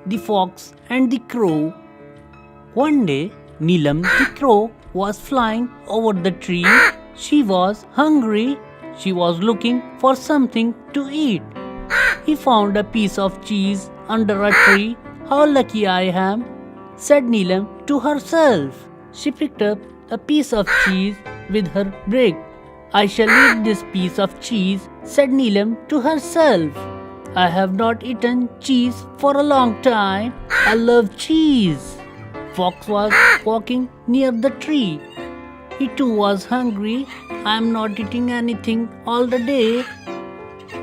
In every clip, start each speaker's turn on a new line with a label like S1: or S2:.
S1: the Fox and the Crow. One day, Neelam the crow was flying over the tree. She was hungry. She was looking for something to eat. He found a piece of cheese under a tree. How lucky I am, said Neelam to herself. She picked up a piece of cheese with her beak. I shall eat this piece of cheese, said Neelam to herself. I have not eaten cheese for a long time. I love cheese. Fox was walking near the tree. He too was hungry. I am not eating anything all the day.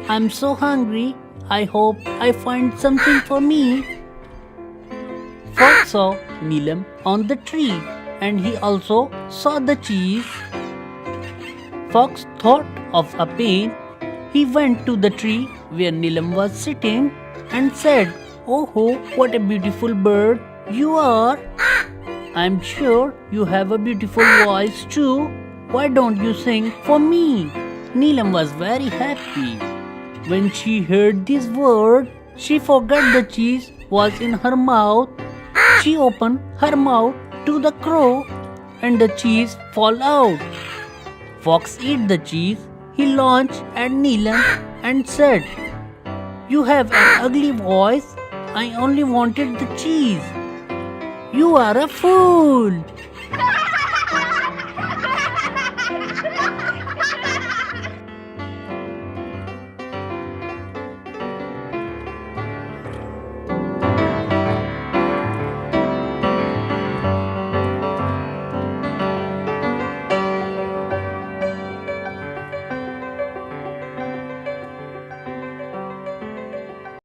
S1: I am so hungry. I hope I find something for me. Fox saw Neelam on the tree and he also saw the cheese. Fox thought of a pain. He went to the tree where Neelam was sitting and said, "Oh, what a beautiful bird you are! I'm sure you have a beautiful voice too. Why don't you sing for me?" Neelam was very happy. When she heard these words, she forgot the cheese was in her mouth. She opened her mouth to the crow and the cheese fall out. Fox ate the cheese. He launched at Neelam and said, "You have an ugly voice. I only wanted the cheese. You are a fool."